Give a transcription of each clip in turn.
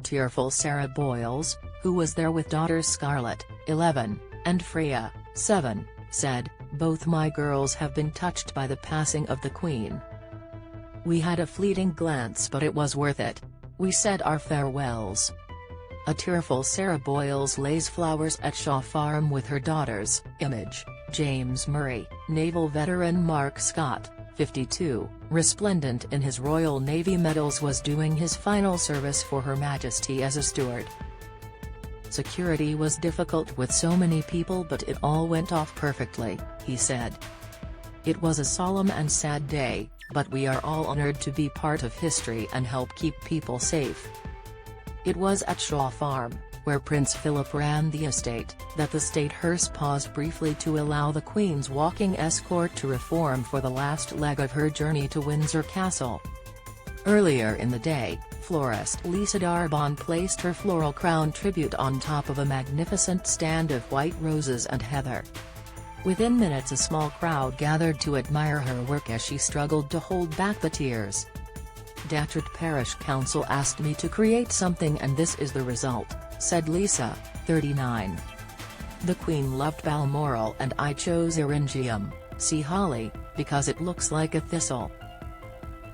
Tearful Sarah Boyles, who was there with daughters Scarlett, 11, and Freya, 7, said, "Both my girls have been touched by the passing of the Queen. We had a fleeting glance, but it was worth it. We said our farewells." A tearful Sarah Boyles lays flowers at Shaw Farm with her daughters. Image, James Murray. Naval veteran Mark Scott, 52, resplendent in his Royal Navy medals, was doing his final service for Her Majesty as a steward. "Security was difficult with so many people, but it all went off perfectly," he said. "It was a solemn and sad day, but we are all honored to be part of history and help keep people safe." It was at Shaw Farm, where Prince Philip ran the estate, that the state hearse paused briefly to allow the Queen's walking escort to reform for the last leg of her journey to Windsor Castle. Earlier in the day, florist Lisa Darbon placed her floral crown tribute on top of a magnificent stand of white roses and heather. Within minutes a small crowd gathered to admire her work as she struggled to hold back the tears. "Datchet Parish Council asked me to create something and this is the result," said Lisa, 39. "The Queen loved Balmoral and I chose Eryngium, sea holly, because it looks like a thistle.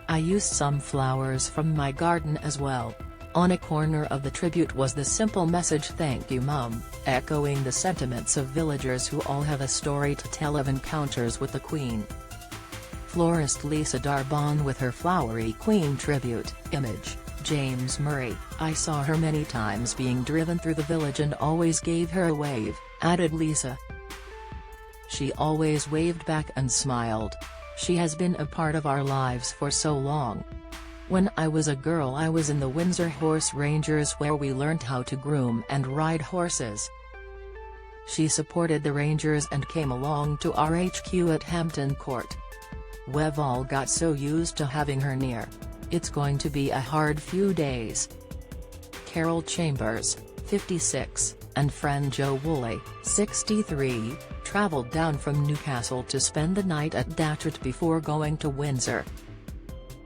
I used some flowers from my garden as well." On a corner of the tribute was the simple message, "Thank you Mum," echoing the sentiments of villagers who all have a story to tell of encounters with the Queen. Florist Lisa Darbon with her flowery Queen tribute. Image, James Murray. "I saw her many times being driven through the village and always gave her a wave," added Lisa. "She always waved back and smiled. She has been a part of our lives for so long. When I was a girl I was in the Windsor Horse Rangers where we learnt how to groom and ride horses. She supported the Rangers and came along to our HQ at Hampton Court. We've all got so used to having her near. It's going to be a hard few days." Carol Chambers, 56, and friend Joe Woolley, 63, travelled down from Newcastle to spend the night at Datchet before going to Windsor.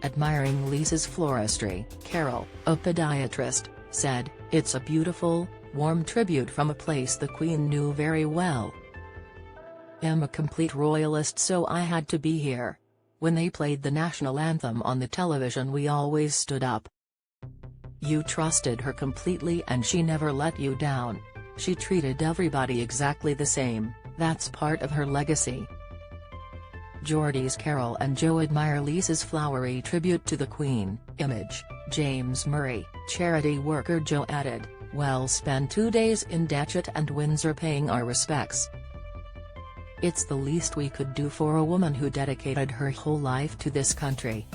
Admiring Lisa's floristry, Carol, a podiatrist, said, "It's a beautiful, warm tribute from a place the Queen knew very well. I'm a complete royalist, so I had to be here. When they played the national anthem on the television we always stood up. You trusted her completely and she never let you down. She treated everybody exactly the same, that's part of her legacy." Geordies Carol and Joe admire Lisa's flowery tribute to the Queen. Image, James Murray. Charity worker Joe added, "Well, spent 2 days in Datchet and Windsor paying our respects. It's the least we could do for a woman who dedicated her whole life to this country."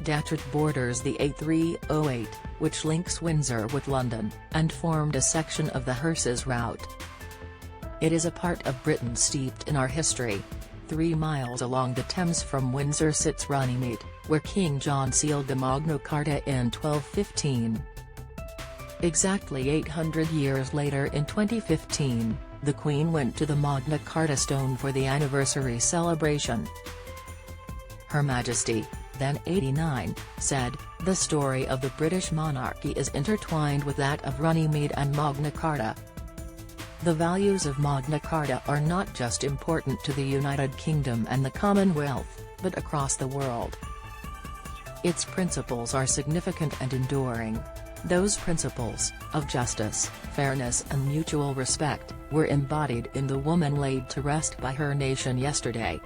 Datchet borders the A308, which links Windsor with London, and formed a section of the hearse's route. It is a part of Britain steeped in our history. 3 miles along the Thames from Windsor sits Runnymede, where King John sealed the Magna Carta in 1215. Exactly 800 years later in 2015, the Queen went to the Magna Carta stone for the anniversary celebration. Her Majesty, then 89, said, "The story of the British monarchy is intertwined with that of Runnymede and Magna Carta. The values of Magna Carta are not just important to the United Kingdom and the Commonwealth, but across the world. Its principles are significant and enduring. Those principles, of justice, fairness and mutual respect, were embodied in the woman laid to rest by her nation yesterday.